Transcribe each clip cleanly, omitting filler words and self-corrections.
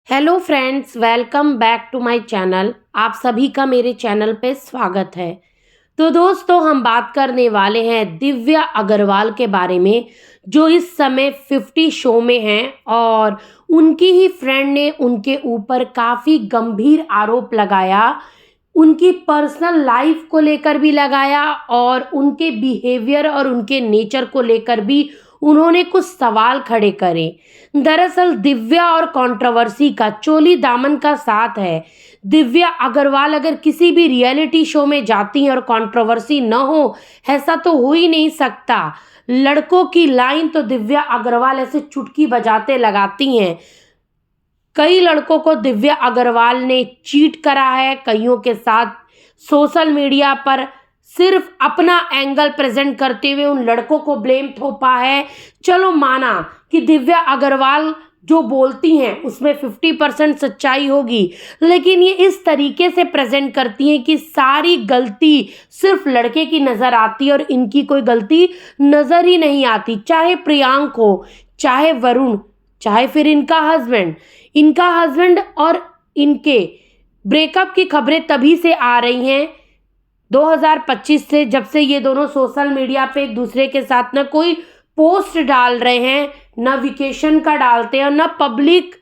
Hello friends, welcome back to my channel. आप सभी का मेरे चैनल पे स्वागत है। तो दोस्तों, हम बात करने वाले हैं दिव्या अग्रवाल के बारे में, जो इस समय 50 शो में हैं और उनकी ही फ्रेंड ने उनके ऊपर काफ़ी गंभीर आरोप लगाया। उनकी पर्सनल लाइफ को लेकर भी लगाया और उनके बिहेवियर और उनके नेचर को लेकर भी उन्होंने कुछ सवाल खड़े करे। दरअसल दिव्या और कंट्रोवर्सी का चोली दामन का साथ है। दिव्या अग्रवाल अगर किसी भी रियलिटी शो में जाती हैं और कंट्रोवर्सी न हो, ऐसा तो हो ही नहीं सकता। लड़कों की लाइन तो दिव्या अग्रवाल ऐसे चुटकी बजाते लगाती हैं। कई लड़कों को दिव्या अग्रवाल ने चीट करा है, कईयों के साथ सोशल मीडिया पर सिर्फ अपना एंगल प्रेजेंट करते हुए उन लड़कों को ब्लेम थोपा है। चलो माना कि दिव्या अग्रवाल जो बोलती हैं उसमें 50% सच्चाई होगी, लेकिन ये इस तरीके से प्रेजेंट करती हैं कि सारी गलती सिर्फ लड़के की नज़र आती है और इनकी कोई गलती नज़र ही नहीं आती। चाहे प्रियांक हो, चाहे वरुण, चाहे फिर इनका हस्बैंड और इनके ब्रेकअप की खबरें तभी से आ रही हैं 2025 से, जब से ये दोनों सोशल मीडिया पे एक दूसरे के साथ न कोई पोस्ट डाल रहे हैं, न वेकेशन का डालते हैं, न पब्लिक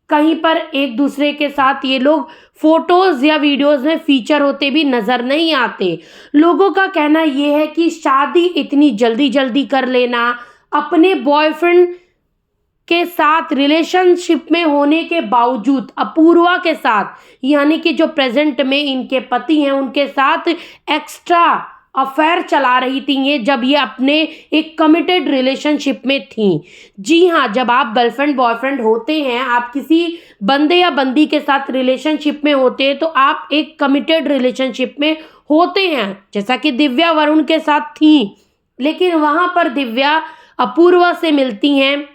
कहीं पर एक दूसरे के साथ ये लोग फोटोज या वीडियोस में फीचर होते भी नजर नहीं आते। लोगों का कहना ये है कि शादी इतनी जल्दी जल्दी कर लेना, अपने बॉयफ्रेंड के साथ रिलेशनशिप में होने के बावजूद अपूर्वा के साथ, यानी कि जो प्रेजेंट में इनके पति हैं, उनके साथ एक्स्ट्रा अफेयर चला रही थी ये, जब ये अपने एक कमिटेड रिलेशनशिप में थी। जी हाँ, जब आप गर्लफ्रेंड बॉयफ्रेंड होते हैं, आप किसी बंदे या बंदी के साथ रिलेशनशिप में होते हैं, तो आप एक कमिटेड रिलेशनशिप में होते हैं, जैसा कि दिव्या वरुण के साथ थी। लेकिन वहां पर दिव्या अपूर्वा से मिलती हैं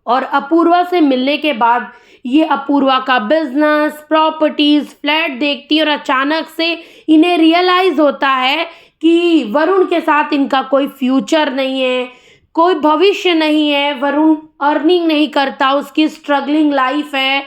और अपूर्वा से मिलने के बाद ये अपूर्वा का बिजनेस, प्रॉपर्टीज, फ्लैट देखती है और अचानक से इन्हें रियलाइज होता है कि वरुण के साथ इनका कोई फ्यूचर नहीं है, कोई भविष्य नहीं है। वरुण अर्निंग नहीं करता, उसकी स्ट्रगलिंग लाइफ है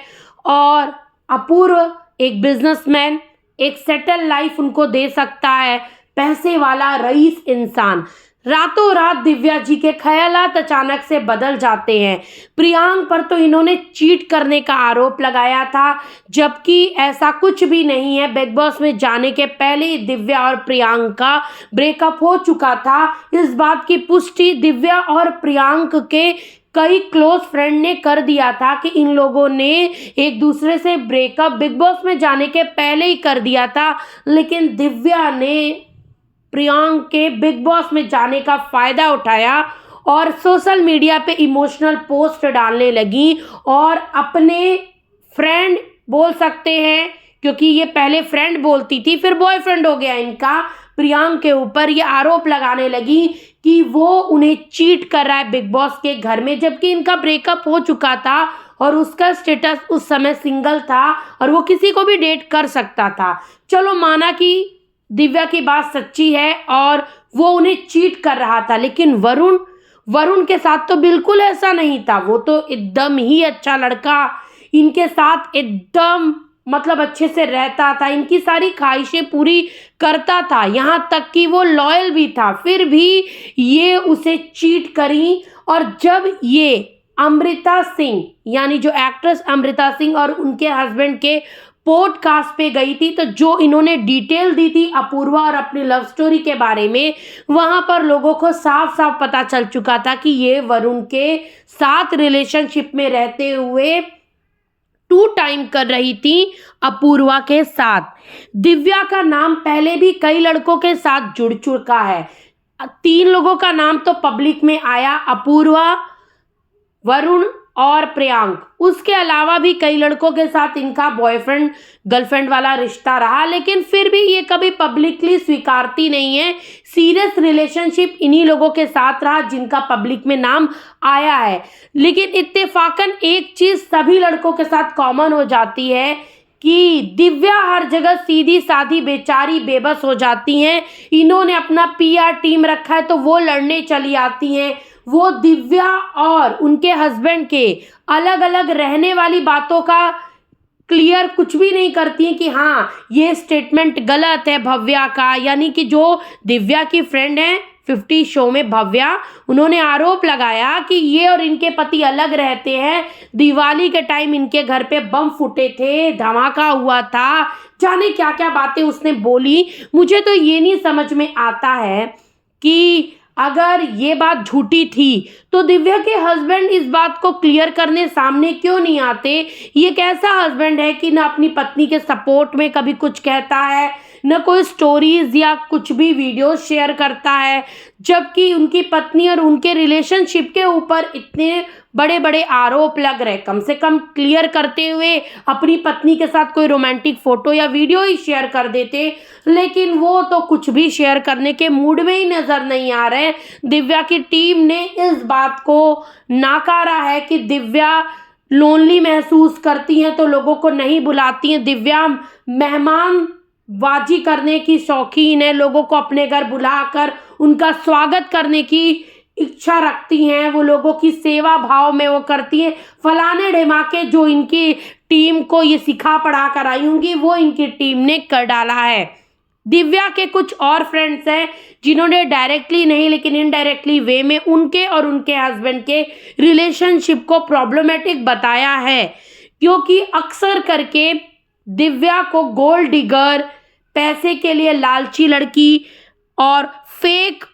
और अपूर्व एक बिजनेसमैन, एक सेटल लाइफ उनको दे सकता है, पैसे वाला रईस इंसान। रातों रात दिव्या जी के ख्यालात अचानक से बदल जाते हैं। प्रियांक पर तो इन्होंने चीट करने का आरोप लगाया था, जबकि ऐसा कुछ भी नहीं है। बिग बॉस में जाने के पहले ही दिव्या और प्रियांक का ब्रेकअप हो चुका था। इस बात की पुष्टि दिव्या और प्रियांक के कई क्लोज फ्रेंड ने कर दिया था कि इन लोगों ने एक दूसरे से ब्रेकअप बिग बॉस में जाने के पहले ही कर दिया था। लेकिन दिव्या ने प्रियांक के बिग बॉस में जाने का फायदा उठाया और सोशल मीडिया पे इमोशनल पोस्ट डालने लगी और अपने फ्रेंड बोल सकते हैं, क्योंकि ये पहले फ्रेंड बोलती थी, फिर बॉयफ्रेंड हो गया इनका, प्रियांक के ऊपर ये आरोप लगाने लगी कि वो उन्हें चीट कर रहा है बिग बॉस के घर में, जबकि इनका ब्रेकअप हो चुका था और उसका स्टेटस उस समय सिंगल था और वो किसी को भी डेट कर सकता था। चलो माना कि दिव्या की बात सच्ची है और वो उन्हें चीट कर रहा था, लेकिन वरुण के साथ तो बिल्कुल ऐसा नहीं था। वो तो एकदम ही अच्छा लड़का, इनके साथ एकदम मतलब अच्छे से रहता था, इनकी सारी ख्वाहिशें पूरी करता था, यहाँ तक कि वो लॉयल भी था। फिर भी ये उसे चीट करी। और जब ये अमृता सिंह, यानी जो एक्ट्रेस अमृता सिंह और उनके हस्बैंड के पॉडकास्ट पे गई थी, तो जो इन्होंने डिटेल दी थी अपूर्वा और अपनी लव स्टोरी के बारे में, वहां पर लोगों को साफ साफ पता चल चुका था कि ये वरुण के साथ रिलेशनशिप में रहते हुए टू टाइम कर रही थी अपूर्वा के साथ। दिव्या का नाम पहले भी कई लड़कों के साथ जुड़ चुका है। 3 लोगों का नाम तो पब्लिक में आया, अपूर्वा, वरुण और प्रियांक। उसके अलावा भी कई लड़कों के साथ इनका बॉयफ्रेंड गर्लफ्रेंड वाला रिश्ता रहा, लेकिन फिर भी ये कभी पब्लिकली स्वीकारती नहीं है। सीरियस रिलेशनशिप इन्हीं लोगों के साथ रहा जिनका पब्लिक में नाम आया है। लेकिन इत्तेफाकन एक चीज सभी लड़कों के साथ कॉमन हो जाती है कि दिव्या हर जगह सीधी साधी बेचारी बेबस हो जाती हैं। इन्होंने अपना पीआर टीम रखा है तो वो लड़ने चली आती हैं, वो दिव्या और उनके हस्बैंड के अलग अलग रहने वाली बातों का क्लियर कुछ भी नहीं करती हैं कि हाँ ये स्टेटमेंट गलत है भव्या का। यानी कि जो दिव्या की फ्रेंड है 50 शो में भव्या, उन्होंने आरोप लगाया कि ये और इनके पति अलग रहते हैं, दिवाली के टाइम इनके घर पे बम फूटे थे, धमाका हुआ था, जाने क्या क्या बातें उसने बोली। मुझे तो ये नहीं समझ में आता है कि अगर ये बात झूठी थी तो दिव्या के हस्बैंड इस बात को क्लियर करने सामने क्यों नहीं आते। ये कैसा हस्बैंड है कि ना अपनी पत्नी के सपोर्ट में कभी कुछ कहता है, न कोई स्टोरीज या कुछ भी वीडियो शेयर करता है, जबकि उनकी पत्नी और उनके रिलेशनशिप के ऊपर इतने बड़े बड़े आरोप लग रहे। कम से कम क्लियर करते हुए अपनी पत्नी के साथ कोई रोमांटिक फोटो या वीडियो ही शेयर कर देते, लेकिन वो तो कुछ भी शेयर करने के मूड में ही नजर नहीं आ रहे। दिव्या की टीम ने इस बात को नकारा है कि दिव्या लोनली महसूस करती हैं तो लोगों को नहीं बुलाती हैं। दिव्या मेहमान बाजी करने की शौकीन है, लोगों को अपने घर बुलाकर उनका स्वागत करने की इच्छा रखती हैं, वो लोगों की सेवा भाव में वो करती हैं। फलाने ढिमाके जो इनकी टीम को ये सिखा पढ़ा कर आई होंगी वो इनकी टीम ने कर डाला है। दिव्या के कुछ और फ्रेंड्स हैं जिन्होंने डायरेक्टली नहीं लेकिन इनडायरेक्टली वे में उनके और उनके हस्बैंड के रिलेशनशिप को प्रॉब्लमेटिक बताया है, क्योंकि अक्सर करके दिव्या को गोल्ड डिगर, पैसे के लिए लालची लड़की और फेक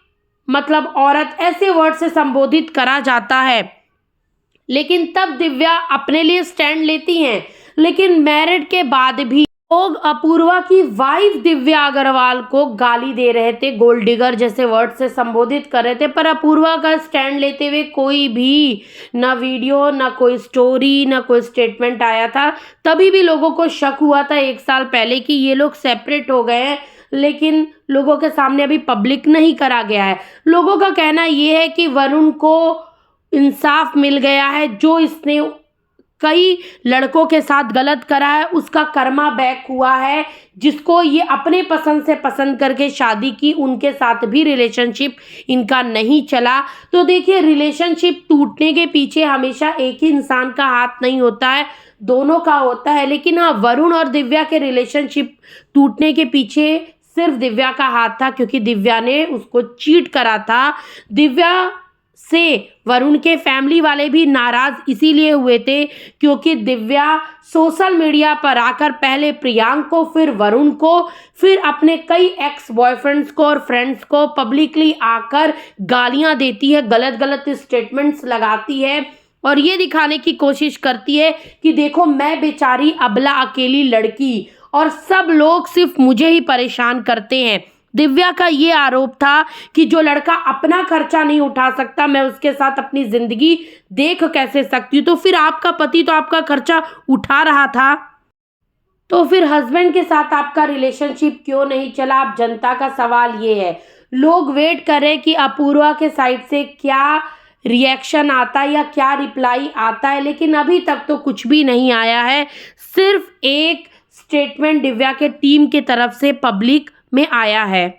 मतलब औरत ऐसे वर्ड से संबोधित करा जाता है। लेकिन तब दिव्या अपने लिए स्टैंड लेती हैं, लेकिन मैरिड के बाद भी लोग अपूर्वा की वाइफ दिव्या अग्रवाल को गाली दे रहे थे, गोल्ड डिगर जैसे वर्ड से संबोधित कर रहे थे, पर अपूर्वा का स्टैंड लेते हुए कोई भी ना वीडियो, ना कोई स्टोरी, ना कोई स्टेटमेंट आया था। तभी भी लोगों को शक हुआ था 1 साल पहले कि ये लोग सेपरेट हो गए हैं, लेकिन लोगों के सामने अभी पब्लिक नहीं करा गया है। लोगों का कहना ये है कि वरुण को इंसाफ मिल गया है, जो इसने कई लड़कों के साथ गलत करा है उसका कर्मा बैक हुआ है। जिसको ये अपने पसंद से पसंद करके शादी की, उनके साथ भी रिलेशनशिप इनका नहीं चला। तो देखिए, रिलेशनशिप टूटने के पीछे हमेशा एक ही इंसान का हाथ नहीं होता है, दोनों का होता है। लेकिन हाँ, वरुण और दिव्या के रिलेशनशिप टूटने के पीछे सिर्फ दिव्या का हाथ था, क्योंकि दिव्या ने उसको चीट करा था। दिव्या से वरुण के फैमिली वाले भी नाराज इसीलिए हुए थे क्योंकि दिव्या सोशल मीडिया पर आकर पहले प्रियांक को, फिर वरुण को, फिर अपने कई एक्स बॉयफ्रेंड्स को और फ्रेंड्स को पब्लिकली आकर गालियां देती है, गलत गलत स्टेटमेंट्स लगाती है और ये दिखाने की कोशिश करती है कि देखो मैं बेचारी अबला अकेली लड़की और सब लोग सिर्फ मुझे ही परेशान करते हैं। दिव्या का ये आरोप था कि जो लड़का अपना खर्चा नहीं उठा सकता, मैं उसके साथ अपनी जिंदगी देख कैसे सकती हूँ। तो फिर आपका पति तो आपका खर्चा उठा रहा था, तो फिर हस्बैंड के साथ आपका रिलेशनशिप क्यों नहीं चला। अब जनता का सवाल ये है, लोग वेट कर रहे हैं कि अपूर्वा के साइड से क्या रिएक्शन आता है या क्या रिप्लाई आता है, लेकिन अभी तक तो कुछ भी नहीं आया है। सिर्फ एक स्टेटमेंट दिव्या के टीम की तरफ से पब्लिक में आया है।